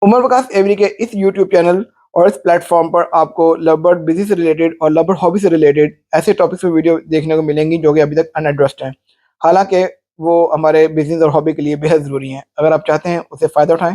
Umar Waqas every के इस YouTube channel और इस प्लेटफॉर्म पर आपको लवबर्ड बिजनेस से रिलेटेड और लवबर्ड हॉबी से रिलेटेड ऐसे टॉपिक्स पे वीडियो देखने को मिलेंगी जो कि अभी तक अनएड्रेस्ड हैं। हालांकि वो हमारे बिजनेस और हॉबी के लिए बेहद ज़रूरी हैं। अगर आप चाहते हैं उससे फ़ायदा उठाएं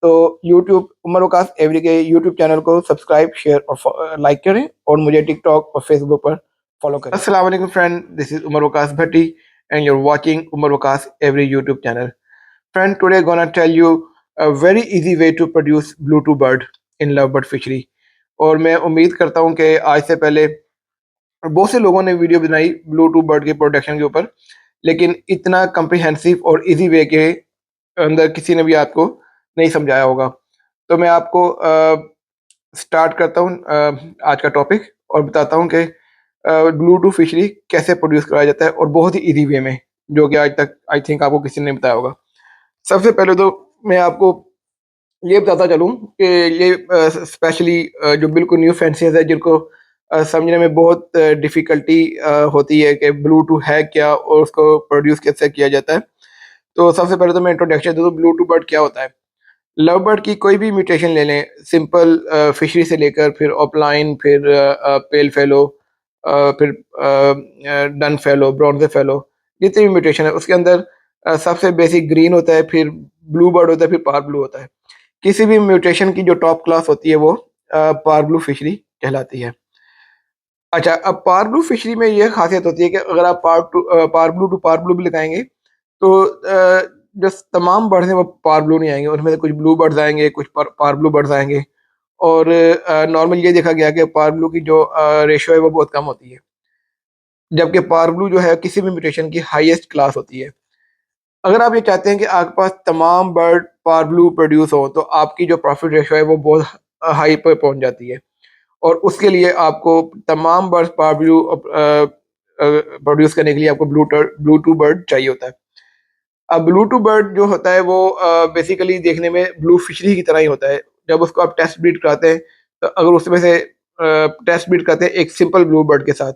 तो यूट्यूब उमर वकास एवरी के यूट्यूब चैनल को सब्सक्राइब, शेयर और लाइक करें और मुझे टिकटॉक और फेसबुक पर फॉलो करें। अस्सलाम वालेकुम friend, this is Umar Waqas Bhatti and you're watching Umar Waqas every YouTube channel. Friend, today gonna tell you a very easy way to produce Bluetooth bird in Lovebird Fishery. और मैं उम्मीद करता हूँ कि आज से पहले बहुत से लोगों ने वीडियो बनाई ब्लूटूथ बर्ड के प्रोडक्शन के ऊपर, लेकिन इतना कम्प्रिहेंसिव और इजी वे के अंदर किसी ने भी आपको नहीं समझाया होगा। तो मैं आपको स्टार्ट करता हूँ आज का टॉपिक और बताता हूँ कि ब्लूटूथ फिशरी कैसे प्रोड्यूस कराया जाता है और बहुत ही इजी वे में, जो कि आज तक आई थिंक आपको किसी ने नहीं बताया होगा। सबसे पहले तो मैं आपको ये बताता चलूँ कि ये स्पेशली जो बिल्कुल न्यू फैंसीज है जिनको समझने में बहुत डिफ़िकल्टी होती है कि ब्लूटूथ है क्या और उसको प्रोड्यूस कैसे किया जाता है। तो सबसे पहले तो मैं इंट्रोडक्शन दे दूँ ब्लूटूथ बर्ड क्या होता है। लव बर्ड की कोई भी म्यूटेशन ले लें, सिंपल फिशरी से लेकर फिर ऑफलाइन, फिर पेल फेलो, फिर डन फेलो, ब्रॉन्ज़ फेलो, जितनी भी म्यूटेशन है उसके अंदर सबसे बेसिक ग्रीन होता है, फिर ब्लू बर्ड होता है, फिर पार ब्लू होता है। किसी भी म्यूटेशन की जो टॉप क्लास होती है वो पार ब्लू फिशरी कहलाती है। अच्छा, अब पार ब्लू फिशरी में ये खासियत होती है कि अगर आप पार ब्लू टू पार ब्लू भी लगाएँगे तो जो तमाम बर्ड्स हैं वो पार ब्लू नहीं आएँगे, उनमें से कुछ ब्लू बर्ड्स आएँगे, कुछ पार ब्लू बर्ड्स आएँगे और नॉर्मल ये देखा गया कि पार ब्लू की जो रेशियो है वो बहुत कम होती है। जबकि पार ब्लू जो है किसी भी म्यूटेशन की हाईएस्ट क्लास होती है। अगर आप ये चाहते हैं कि आपके पास तमाम बर्ड पार ब्लू प्रोड्यूस हो तो आपकी जो प्रॉफिट रेशियो है वो बहुत हाई पे पहुँच जाती है और उसके लिए आपको तमाम बर्ड्स पार ब्लू प्रोड्यूस करने के लिए आपको ब्लूटूथ बर्ड चाहिए होता है। अब ब्लूटूथ बर्ड जो होता है वो बेसिकली देखने में ब्लू फिशरी की तरह ही होता है। जब उसको आप टेस्ट ब्रीड कराते हैं, तो अगर उसमें से टेस्ट ब्रीड कराते हैं एक सिंपल ब्लू बर्ड के साथ,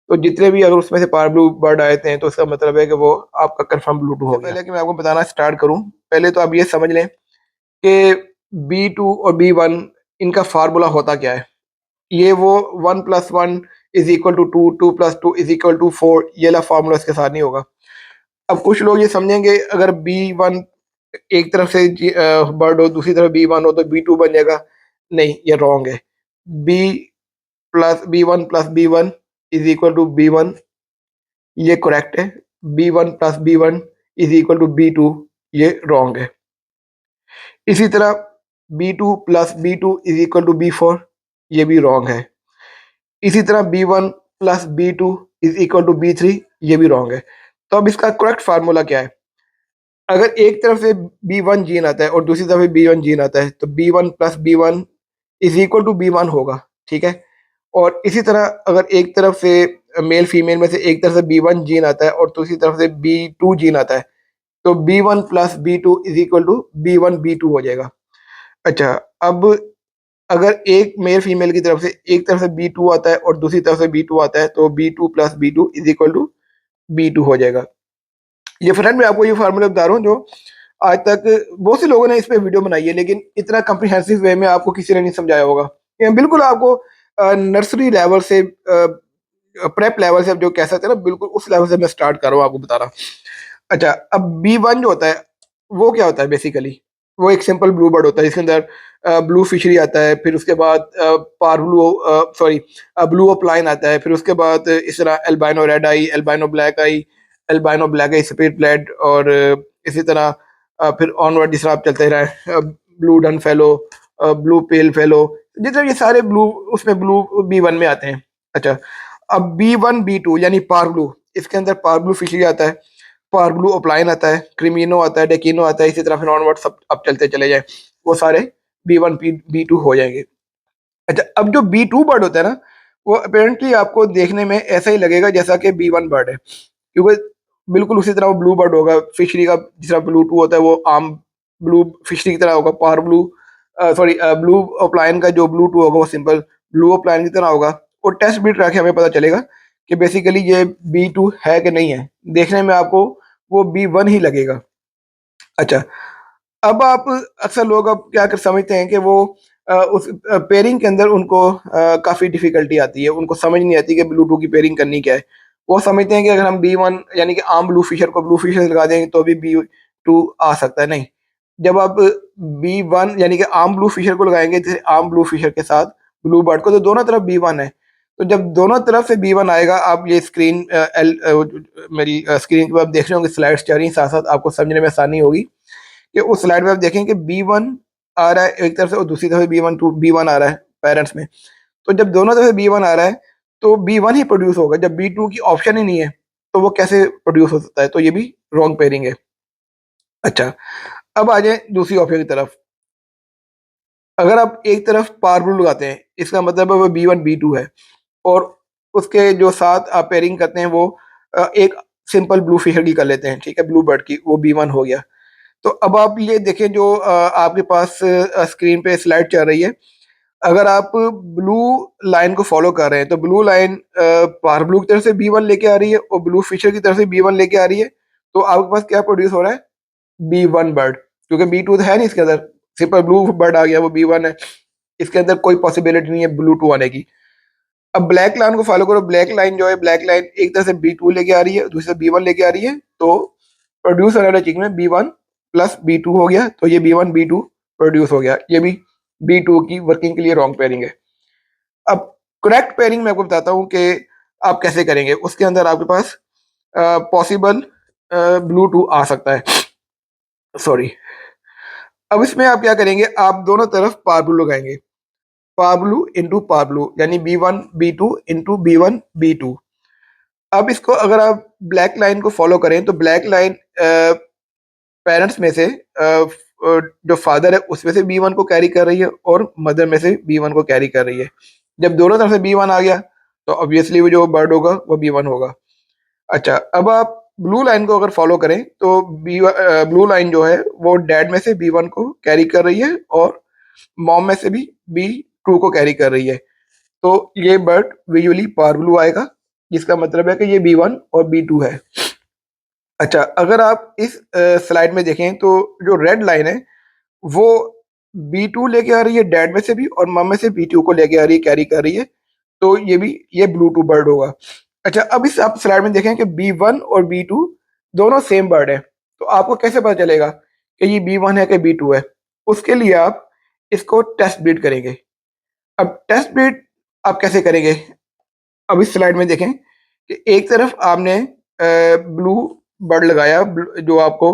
तो जितने भी अगर उसमें से पार ब्लू बर्ड आए थे, तो इसका मतलब है कि वो आपका कन्फर्म ब्लूटूथ हो गया। पहले कि मैं आपको बताना स्टार्ट करूँ, पहले तो आप ये समझ लें कि बी2 और बी1 इनका फ़ॉर्मूला होता क्या है? ये वो 1 + 1 is equal to 2, 2 + 2 is equal to 4 ये वाला फ़ॉर्मूला इसके साथ नहीं होगा। अब कुछ लोग ये समझेंगे अगर बी1 एक तरफ से बर्ड हो, दूसरी तरफ बी1 हो तो बी2 बन जाएगा। नहीं, ये रॉन्ग है। B plus B one plus B one is equal to B one, ये करेक्ट है। B one plus B one is equal to B two, ये रॉन्ग है। इसी तरह B two plus B two is equal to B four, ये भी रॉन्ग है। इसी तरह B one plus B two is equal to बी3, ये भी रॉन्ग है। तो अब इसका करेक्ट फार्मूला क्या है? अगर एक तरफ से बी1 जीन आता है और दूसरी तरफ से बी1 जीन आता है तो B one plus B one is equal to B one होगा, ठीक है। और इसी तरह अगर एक तरफ से मेल फीमेल में से एक तरफ से बी1 जीन आता है और दूसरी तरफ से बी2 जीन आता है तो B one plus B two is equal to B one B two हो जाएगा। अच्छा, अब अगर एक मेल फीमेल की तरफ से बी2 आता है और दूसरी तरफ से बी2 आता है तो B two plus B two is equal to B two हो जाएगा। ये फ्रेंड मैं आपको ये फार्मूला बता रहा हूँ जो आज तक बहुत से लोगों ने इस पे वीडियो बनाई है, लेकिन इतना कम्प्रिहेंसिव वे में आपको किसी ने नहीं समझाया होगा। ये बिल्कुल आपको नर्सरी लेवल से प्रेप लेवल से जो कह सकते हैं ना, बिल्कुल उस लेवल से मैं स्टार्ट कर रहा हूँ आपको बता रहा। अच्छा, अब बी1 जो होता है वो क्या होता है बेसिकली? वो एक सिंपल ब्लू बर्ड होता है जिसके अंदर ब्लू फिशरी आता है, फिर उसके बाद पार ब्लू सॉरी ब्लू ऑफलाइन आता है, फिर उसके बाद इस तरह एल्बाइनो रेड आई, एल्बाइनो ब्लैक आई, एल्बाइनो ब्लैक आई स्पीड ब्लेड और इसी तरह फिर ऑनवर्ड जिस तरह आप चलते रहे ब्लू डन फेलो, ब्लू पेल फेलो, जितने ये सारे ब्लू उसमें ब्लू बी1 में आते हैं। अच्छा, अब बी1 बी2 यानी पार ब्लू, इसके अंदर पार ब्लू फिशरी आता है, पार ब्लू ऑफलाइन आता है, क्रीमिनो आता है, डेकिनो आता है, इसी तरह फिर ऑनवर्ड सब अब चलते चले जाए, वो सारे बी1 बी2 हो जाएंगे। अच्छा, अब जो बी2 बर्ड होता है ना, वो अपेरेंटली आपको देखने में ऐसा ही लगेगा जैसा कि बी1 बर्ड है, क्योंकि बिल्कुल उसी तरह वो ब्लू बर्ड होगा। फिशरी का जिस तरह ब्लू टू होता है वो आम ब्लू फिशरी की तरह होगा। पार ब्लू सॉरी ब्लू ऑफलाइन का जो ब्लू टू होगा वो सिंपल ब्लू ऑफलाइन की तरह होगा। और टेस्ट बीट रख के हमें पता चलेगा कि बेसिकली ये बी2 है कि नहीं है। देखने में आपको वो बी1 ही लगेगा। अच्छा, अब आप अक्सर लोग अब क्या कर समझते हैं कि वो उस पेयरिंग के अंदर उनको काफ़ी डिफ़िकल्टी आती है, उनको समझ नहीं आती कि ब्लूटूथ की पेयरिंग करनी क्या है। वो समझते हैं कि अगर हम बी1 यानी कि आम ब्लू फिशर को ब्लू फिशर से लगा देंगे तो भी बी2 आ सकता है, नहीं। जब आप बी1 यानी कि आम ब्लू फिशर को लगाएँगे जैसे आम ब्लू फिशर के साथ ब्लू बर्ड को, तो दोनों तरफ बी1 है। तो जब दोनों तरफ से बी1 आएगा, आप ये स्क्रीन मेरी स्क्रीन पे आप देख रहे होंगे, स्लाइड्स चल रही हैं साथ-साथ, आपको समझने में आसानी होगी कि उस स्लाइड में आप देखें कि बी1 आ रहा है एक तरफ से और दूसरी तरफ बी1 आ रहा है पेरेंट्स में। तो जब दोनों तरफ से बी1 आ रहा है, तो बी1 ही प्रोड्यूस होगा। जब बी2 की ऑप्शन ही नहीं है, तो वो कैसे प्रोड्यूस हो सकता है? तो ये भी रॉन्ग पेयरिंग है। अच्छा, अब आ जाएँ दूसरी ऑप्शन की तरफ। अगर आप एक तरफ पावर ब्लू लगाते हैं, इसका मतलब है वो बी1 बी2 है और उसके जो साथ आप पेयरिंग करते हैं वो एक सिंपल ब्लू फिशर की कर लेते हैं, ठीक है? ब्लू बर्ड की, वो बी1 हो गया। तो अब आप ये देखें जो आपके पास स्क्रीन पे स्लाइड चल रही है, अगर आप ब्लू लाइन को फॉलो कर रहे हैं तो ब्लू लाइन पावर ब्लू की तरफ से बी1 लेके आ रही है और ब्लू फिशर की तरफ से बी1 लेके आ रही है। तो आपके पास क्या प्रोड्यूस हो रहा है? बी1 बर्ड, क्योंकि बी2 तो है नहीं इसके अंदर, सिंपल ब्लू बर्ड आ गया, वो बी1 है। इसके अंदर कोई पॉसिबिलिटी नहीं है ब्लू 2 आने की। अब ब्लैक लाइन को फॉलो करो, ब्लैक लाइन जो है, ब्लैक लाइन एक तरफ से बी2 लेके आ रही है, दूसरी तरफ बी1 लेके आ रही है, तो प्रोड्यूस होने वाला चीज में बी1 प्लस बी2 हो गया, तो ये बी1 बी2 प्रोड्यूस हो गया। ये भी बी2 की वर्किंग के लिए रॉन्ग पेयरिंग है। अब करेक्ट पेयरिंग मैं आपको बताता हूँ कि आप कैसे करेंगे। उसके अंदर आपके पास पॉसिबल ब्लू 2 आ सकता है, सॉरी। अब इसमें आप क्या करेंगे, आप दोनों तरफ पावर ब्लू लगाएंगे, power blue into power blue, यानी बी1 बी2 इंटू बी1 बी2। अब इसको अगर आप ब्लैक लाइन को फॉलो करें तो ब्लैक लाइन पेरेंट्स में से जो फादर है उसमें से बी1 को कैरी कर रही है और मदर में से बी1 को कैरी कर रही है। जब दोनों तरफ से बी1 आ गया तो ऑब्वियसली वो जो बर्ड होगा वो बी1 होगा। अच्छा, अब आप ब्लू लाइन को अगर फॉलो करें तो ब्लू लाइन जो है वो डैड में से बी1 को कैरी कर रही है और मॉम में से भी बी2 को कैरी कर रही है। तो ये बर्ड विजुअली पावर ब्लू आएगा, जिसका मतलब है कि ये बी1 और बी2 है। अच्छा, अगर आप इस स्लाइड में देखें तो जो रेड लाइन है वो बी2 लेके आ रही है डैड में से भी और मम में से बी2 को लेके आ रही है, कैरी कर रही है, तो ये भी ये ब्लू 2 बर्ड होगा। अच्छा, अब इस आप स्लाइड में देखें कि बी1 और बी2 दोनों सेम बर्ड है, तो आपको कैसे पता चलेगा कि ये बी1 है कि बी2 है? उसके लिए आप इसको टेस्ट ब्रीड करेंगे। अब टेस्ट ब्रीड आप कैसे करेंगे? अब इस स्लाइड में देखें कि एक तरफ आपने ब्लू बर्ड लगाया, जो आपको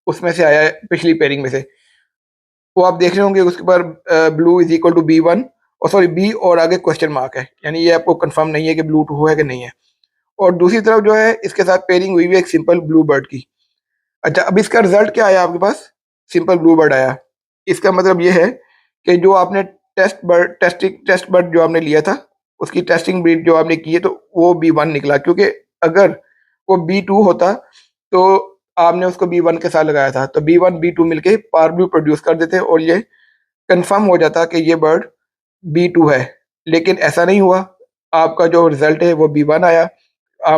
उसमें से आया है पिछली पेयरिंग में से, वो आप देख रहे होंगे उसके ऊपर blue is equal to B one और सॉरी बी और आगे क्वेश्चन मार्क है, यानी ये आपको कंफर्म नहीं है कि ब्लू 2 है कि नहीं है। और दूसरी तरफ जो है इसके साथ पेयरिंग हुई हुई है एक सिंपल ब्लू बर्ड की। अच्छा, अब इसका रिजल्ट क्या आया आपके पास? सिंपल ब्लू बर्ड आया। इसका मतलब ये है कि जो आपने टेस्ट बर्ड जो आपने लिया था, उसकी टेस्टिंग ब्रीड जो आपने की है, तो वो बी1 निकला, क्योंकि अगर वो बी2 होता तो आपने उसको बी1 के साथ लगाया था, तो बी1 बी2 मिलके पावर ब्लू प्रोड्यूस कर देते और ये कंफर्म हो जाता कि ये बर्ड बी2 है। लेकिन ऐसा नहीं हुआ, आपका जो रिजल्ट है वो बी1 आया,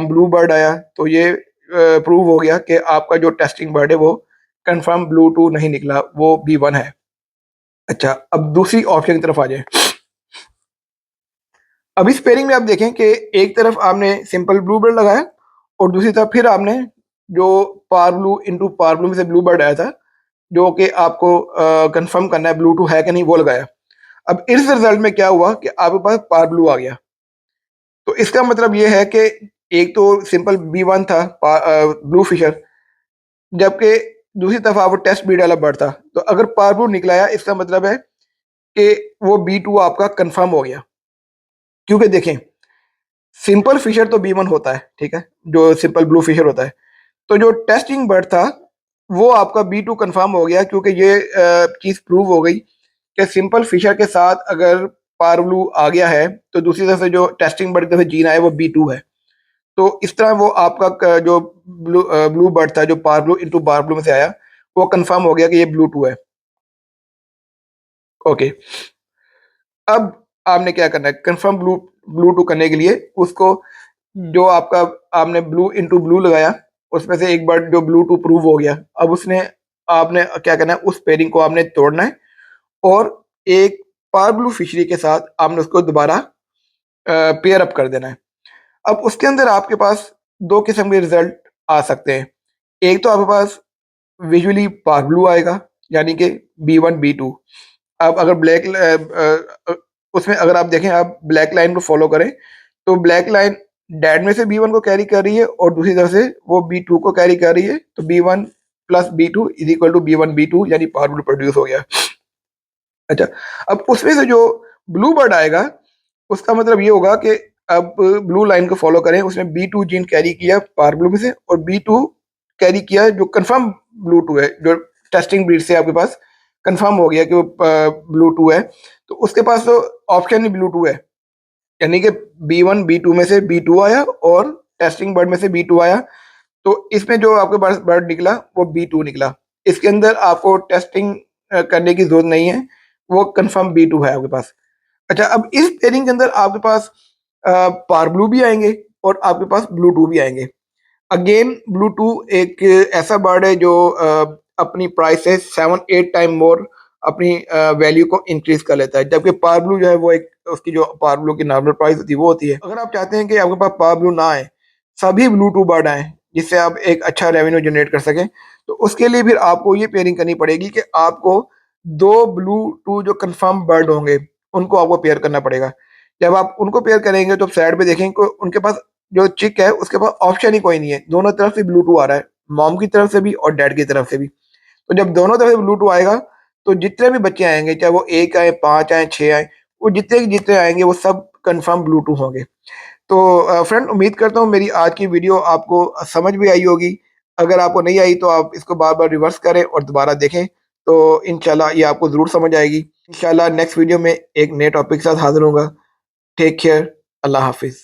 ब्लू बर्ड आया, तो ये प्रूव हो गया कि आपका जो टेस्टिंग बर्ड है वो कंफर्म ब्लू 2 नहीं निकला, वो बी1 है। अच्छा, अब दूसरी ऑप्शन की तरफ आ जाए। अब इस पेयरिंग में आप देखें कि एक तरफ आपने सिंपल ब्लू बर्ड लगाया और दूसरी तरफ फिर आपने जो power blue into power blue में से ब्लू बर्ड आया था, जो कि आपको कंफर्म करना है ब्लू 2 है कि नहीं, वो लगाया। अब इस रिजल्ट में क्या हुआ कि आपके पास पावर ब्लू आ गया। तो इसका मतलब ये है कि एक तो सिंपल बी1 था ब्लू फिशर, जबकि दूसरी तरफ वो टेस्ट ब्रीड वाला बर्ड था। तो अगर पावर ब्लू निकला है, इसका मतलब है कि वो बी2 आपका कंफर्म हो गया। क्योंकि देखें, सिंपल फिशर तो बी1 होता है, ठीक है, जो सिंपल ब्लू फिशर होता है। तो जो टेस्टिंग बर्ड था वो आपका बी2 कंफर्म हो गया, क्योंकि ये चीज़ प्रूव हो गई कि सिंपल फिशर के साथ अगर पावर ब्लू आ गया है तो दूसरी तरफ से जो टेस्टिंग बर्ड की तरफ से जीन आया वो बी2 है। तो इस तरह वो आपका जो ब्लू बर्ड था जो power blue into power blue में से आया, वो कंफर्म हो गया कि ये ब्लू 2 है। ओके, अब आपने क्या करना है, कंफर्म ब्लू 2 करने के लिए उसको जो आपका आपने ब्लू इंटू ब्लू लगाया, उसमें से एक बार जो ब्लू 2 प्रूव हो गया, अब उसने आपने क्या करना है, उस पेयरिंग को आपने तोड़ना है और एक पार ब्लू फिशरी के साथ आपने उसको दोबारा पेयर अप कर देना है। अब उसके अंदर आपके पास दो किस्म के रिजल्ट आ सकते हैं। एक तो आपके पास विजुअली पार ब्लू आएगा, यानी कि B1 B2। अब अगर उसमें अगर आप देखें, आप ब्लैक लाइन को फॉलो करें तो ब्लैक लाइन डैड में से B1 को कैरी कर रही है और दूसरी तरफ से वो B2 को कैरी कर रही है, तो B1 plus B2 is equal to B1 B2, यानी पावर ब्लू प्रोड्यूस हो गया। अच्छा, अब उसमें से जो ब्लू बर्ड आएगा उसका मतलब ये होगा कि अब ब्लू लाइन को फॉलो करें, उसमें B2 जीन कैरी किया पावर ब्लू में से और B2 कैरी किया जो कंफर्म ब्लू टू है, जो टेस्टिंग ब्रीड से आपके पास कंफर्म हो गया कि वो ब्लू टू है, तो उसके पास तो ऑप्शन ही ब्लू टू है, यानी कि B1 B2 में से B2 आया और टेस्टिंग बर्ड में से B2 आया, तो इसमें जो आपके पास बर्ड निकला वो B2 निकला। इसके अंदर आपको टेस्टिंग करने की जरूरत नहीं है, वो कंफर्म B2 है आपके पास। अच्छा, अब इस पेयरिंग के अंदर आपके पास पार ब्लू भी आएंगे और आपके पास ब्लू टू भी आएंगे। अगेन ब्लू टू एक ऐसा बर्ड है जो अपनी प्राइस से 7-8 टाइम मोर अपनी वैल्यू को इंक्रीज कर लेता है, जबकि पार ब्लू जो है वो एक उसकी जो पार ब्लू की नॉर्मल प्राइस होती है वो होती है। अगर आप चाहते हैं कि आपके पास पार ब्लू ना आए, सभी ब्लू टू बर्ड आए जिससे आप एक अच्छा रेवेन्यू जनरेट कर सकें, तो उसके लिए फिर आपको ये पेयरिंग करनी पड़ेगी कि आपको दो ब्लू टू जो कंफर्म बर्ड होंगे उनको आपको पेयर करना पड़ेगा। जब आप उनको पेयर करेंगे तो साइड पे देखेंगे कि उनके पास जो चिक है उसके पास ऑप्शन ही कोई नहीं है, दोनों तरफ से ब्लू टू आ रहा है, मॉम की तरफ से भी और डैड की तरफ से भी। तो जब दोनों तरफ से ब्लू टू आएगा तो जितने भी बच्चे आएंगे, चाहे वो 1 आए, 5 आए, 6 आए, वो जितने जितने आएंगे वो सब कंफर्म ब्लू टू होंगे। तो फ्रेंड, उम्मीद करता हूँ मेरी आज की वीडियो आपको समझ भी आई होगी। अगर आपको नहीं आई तो आप इसको बार बार रिवर्स करें और दोबारा देखें, तो इंशाल्लाह ये आपको ज़रूर समझ आएगी। इंशाल्लाह नेक्स्ट वीडियो में एक नए टॉपिक के साथ हाजिर होऊंगा। टेक केयर, अल्लाह हाफिज़।